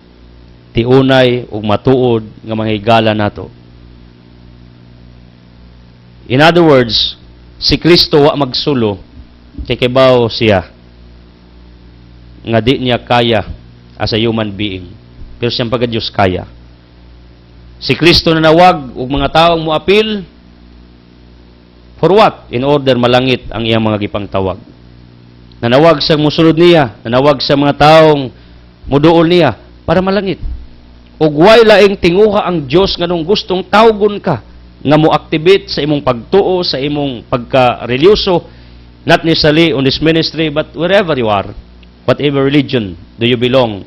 tiunay ug matuod nga mga higala nato. In other words, si Kristo wa magsulo, Kay kibaw siya nga di niya kaya as a human being. Pero siyang pagka-Diyos kaya. Si Kristo na nawag ug mga taong moapil for what? In order malangit ang iyang mga gipangtawag. Nanawag sa musulod niya, nanawag sa mga taong muduol niya para malangit. Ug way laing tinguha ang Dios nganong gustong tawgon ka nga mo-activate sa imong pagtuo, sa imong pagka-religyoso, not necessarily on this ministry, but wherever you are, whatever religion do you belong,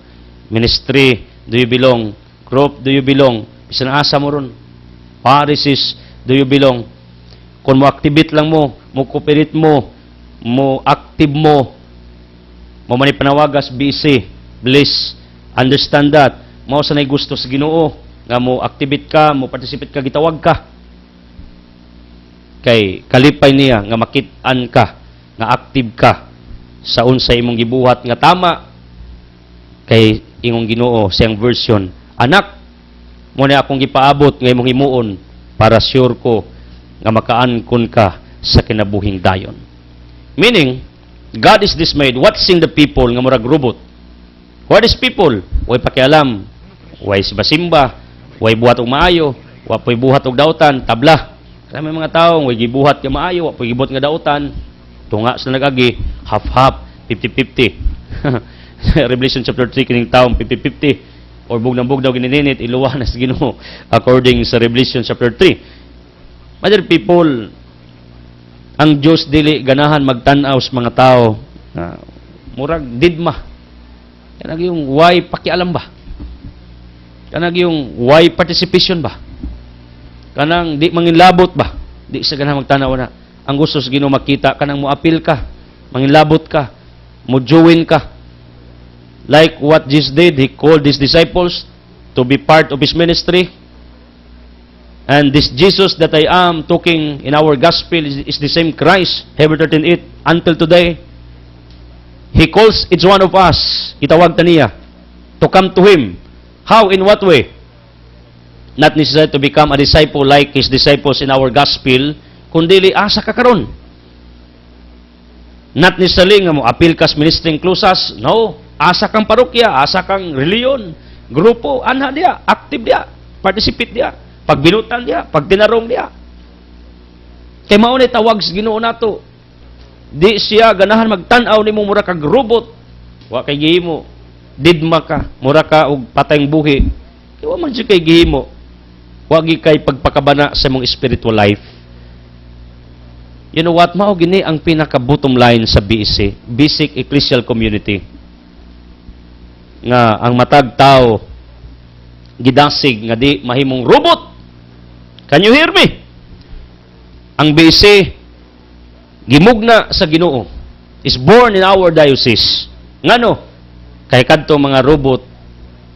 ministry do you belong, group do you belong, bisan asa mo ron, parishes do you belong, kung mo-activate lang mo cooperate mo active mo manipanawagas, busy, bliss, understand that, mao sa nay gusto sa Ginoo, nga mo activate ka, mo participate ka, gitawag ka. Kay kalipay niya nga makit-an ka, nga active ka sa unsay imong gibuhat nga tama. Kay ingong Ginoo siyang version, anak mo na akong gipaabot nga imong himuon para sure ko nga makaankon ka sa kinabuhing dayon. Meaning, God is dismayed watching the people nga murag robot. What is people? Way pakialam, way simba-simba, way buhat og maayo, wa poy buhat og dautan, tabla. Kaya may mga tawo way gibuhat nga maayo, wa poy gibuhat nga dautan, tunga sila nagagi, half-half, 50-50. Revelation chapter 3 kining taong 50-50 or bugnang-bugnaw gininit iluwa na sa Ginoo according sa Revelation chapter 3. Other people, ang Dios dili ganahan magtan-aw sa mga tao na murag didma. Kanang yung why pakialam ba? Kanang yung why participation ba? Kanang di manginlabot ba? Di sa ganahan magtanaw na. Ang gusto sa Ginoo makita kanang moapil ka, manginlabot ka, mo join ka. Like what Jesus did, He called His disciples to be part of His ministry. And this Jesus that I am talking in our gospel is the same Christ, Hebrews 13:8, until today. He calls each one of us, itawag ta niya, to come to Him. How? In what way? Not necessarily to become a disciple like His disciples in our gospel, kundi asa ka karon. Not necessarily nga mo apil kas ministering clusas, no. Asa kang parokya, asa kang reliyon, grupo, anha dia, active dia, participate dia, pagbinutan dia, pagtinarong dia. Kay mao ni tawag sa Ginoo nato. Di siya ganahan magtan-aw nimo mura kag robot. Wa kay gihimo didma ka, mura ka og patayng buhi. Kay wa man siya kay gihimo. Wa gi kay pagpakabana sa imong spiritual life. You know what? Mao gini ang pinaka bottom line sa BEC, Basic Ecclesial Community. Nga ang matag tao gidasig nga di mahimong robot. Can you hear me? Ang BEC gimugna sa Ginoo, is born in our diocese. Ngano? Kay kadto mga robot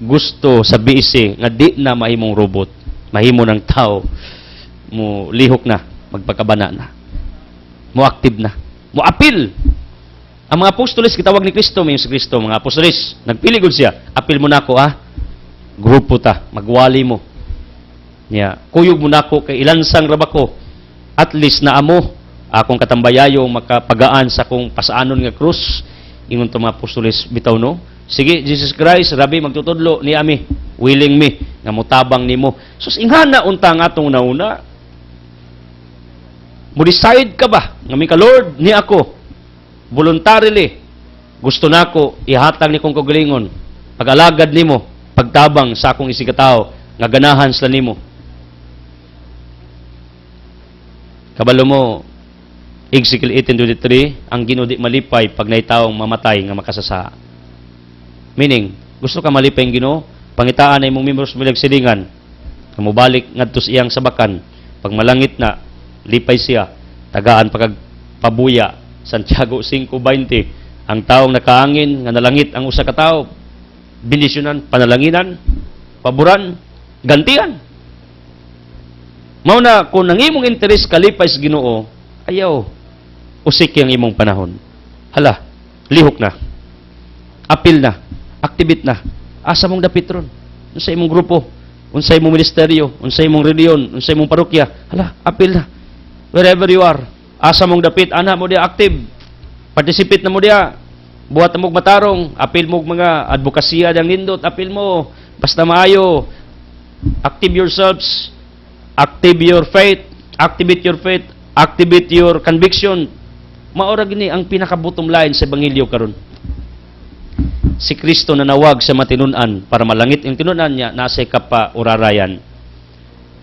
gusto sa BEC nga di na mahimong robot, mahimo ng tao, mo lihok na, magpakabana na, mo active na, mo apil. Ang mga apostoles gitawag ni Kristo, may si Kristo, mga apostoles nagpili gud siya, apil mo nako grupo ta, magwali mo niya, kuyog mo nako kay ilansang rabako, at least na amo akong katambayayo makapagaan sa kong pasaanon nga krus. Ingon to mga apostoles bitaw no, sige Jesus Christ rabi magtutudlo ni ami, willing me nga mutabang nimo. Sus inghana unta nga atong nauna, mo decide ka ba nga mi ka Lord ni ako voluntarily gusto nako ihatag ni kong kagalingon, pag-alagad nimo, pagtabang sa akong isigataw nga ganahan sila nimo. Kabalo mo Ezekiel 18:23, ang Ginoo di malipay pag naitaong mamatay nga makasasa. Meaning, gusto ka malipay ang Ginoo, pangitaan na imong membros bilag silingan, kamo balik ngadto sa iyang sabakan. Pag malangit na, lipay siya, tagaan pagpabuya. Santiago 5:20, ang taong nakaangin nga nalangit ang usa ka tawo, bendisyonan, panalanginan, paboran, gantian. Mao na kung nang imong interes kalipay sa Ginoo, ayaw usik ang imong panahon. Hala, lihok na. Apil na, activate na. Asa mong dapit ron? Unsa imong grupo, unsa imong ministeryo, unsa imong reliyon, unsa imong parokya. Hala, apil na. Wherever you are, asa mong dapit, ana mo di active. Participate na mo diya. Buhat na mo matarong. Apil mo mga advokasya ng nindot. Apil mo. Basta maayo. Active yourselves. Active your faith. Activate your faith. Activate your conviction. Maura gini ang pinaka-bottom line sa Ebanghelyo karon. Si Kristo na nawag sa matinunan para malangit ang tinunan niya nasa kapaurarayan.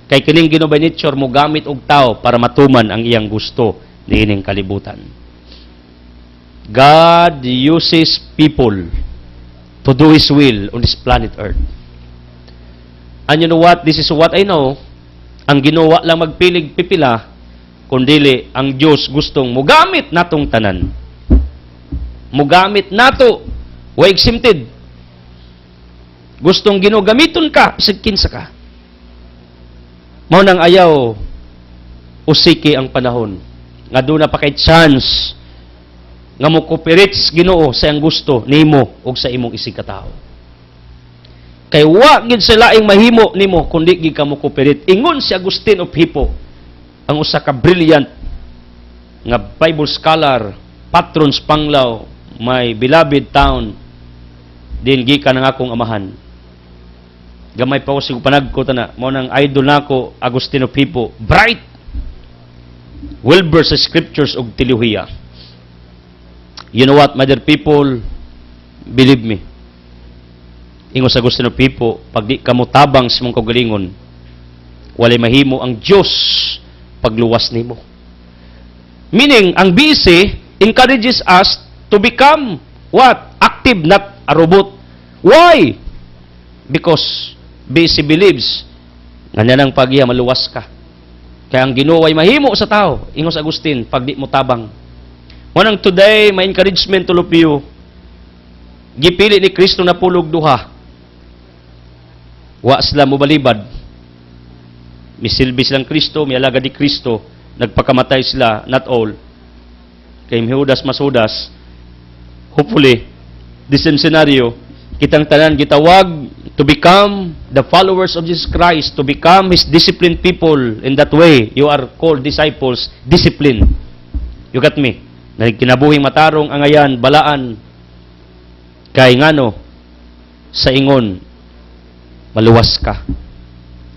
Kay kining Ginoo by nature mo gamit og tao para matuman ang iyang gusto niining kalibutan. God uses people to do His will on this planet Earth. And you know what? This is what I know. Ang Ginoo lang magpilig pipila, kundili ang Dios gustong mugamit natong tanan. Mugamit nato, wa exempted. Gustong Ginoo gamiton ka, isig kinsa ka. Mao nang ayaw usiki ang panahon. Nga doon na pa kay chance nga mo cooperate Ginoo sa iyang gusto nimo ug sa imong isig ka tawo. Kay wa gid sa laing mahimo nimo kundi gid ka mo cooperate. Ingon si Agustin of Hippo, ang usa ka brilliant nga Bible scholar, patron sa Panglao, my beloved town, din gikan ng akong amahan. Gamay pa ko sig panagko na mo nang idol nako Agustin of Hippo, bright, well versed sa scriptures ug teolohiya. You know what, my dear people, believe me. Ingon sa Agustin of Hippo, pag di ka mo tabang sa mong kagalingon, walay mahimo ang Dios pagluwas nimo. Meaning, ang BC encourages us to become what? Active, not a robot. Why? Because BC believes nga nanang paghiya maluwas ka. Kaya ang Ginoo ay mahimo sa tao. Ingon sa Agustin, pag di mo tabang. Manang today, my encouragement to all of you, gipili ni Kristo na pulog duha. Wa sila mo balibad. Misilbi silang Kristo, may alagad ni Kristo, nagpakamatay sila, not all. Kay Judas Masudas, hopefully, the same scenario, kitang tanan gitawag to become the followers of Jesus Christ, to become His disciplined people. In that way, you are called disciples, discipline. You got me? Na kinabuhing matarong ang ayan, balaan, kay ngano, sa ingon, maluwas ka.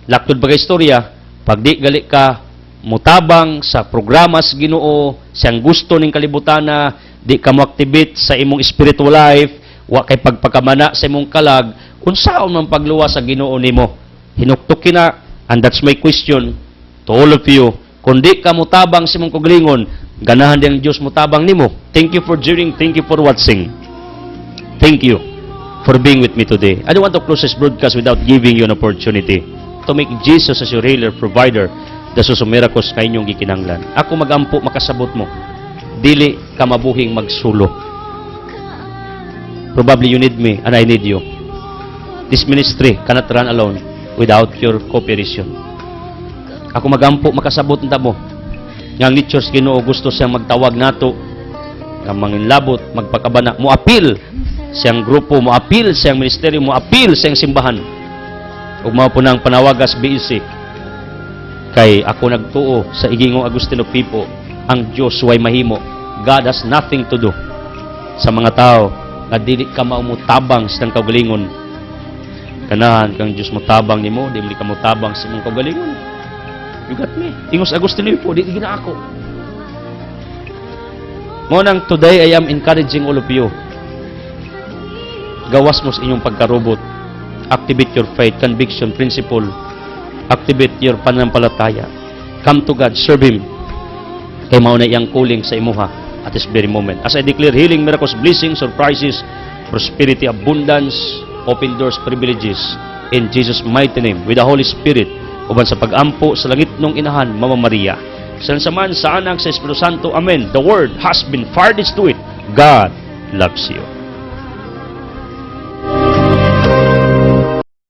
Laktod bagay istorya, pag di gali ka, mutabang sa programa sa Ginoo, siyang gusto ning kalibutana, di ka mo activate sa imong spiritual life, wa kay pagpakamana sa imong kalag, unsaon man pagluwas sa Ginoo nimo? Hinuktok na, and that's my question to all of you. Kung di ka mutabang sa imong kagalingon, ganahan din ang Diyos mutabang nimo. Thank you for joining, thank you for watching. Thank you for being with me today. I don't want to close this broadcast without giving you an opportunity to make Jesus as your healer, provider, the susumiracos ka inyong gikinanglan. Ako magampo, makasabot mo. Dili ka mabuhing magsulo. Probably you need me and I need you. This ministry cannot run alone without your cooperation. Ako magampo, makasabot nita mo. Nga ang natures Ginoo gusto siyang magtawag nato, nga manginlabot, magpakabana, muapil siyang grupo, muapil siyang ministeryo, muapil siyang simbahan. Ug mao po nang panawagas BEC. Kay ako nagtuo sa igingong Agustin of Hippo, ang Dios way mahimo. God has nothing to do sa mga tao nga dili ka maumutabang sa kaugalingon. Kanahan kang Dios mo tabang nimo, dili ka mo tabang sa imong kaugalingon. You got me. Ingos Agustin of Hippo, di gina ako. Mo nang today I am encouraging all of you. Gawas mo sa inyong pagkarobot. Activate your faith, conviction, principle. Activate your pananampalataya. Come to God, serve Him. Kay mao na iyang calling sa imuha at this very moment. As I declare healing, miracles, blessings, surprises, prosperity, abundance, open doors, privileges, in Jesus' mighty name, with the Holy Spirit, uban sa pag-ampo sa langit nung inahan, Mama Maria. Sansaman sa anak sa Espiritu Santo. Amen. The Word has been farthest to it. God loves you.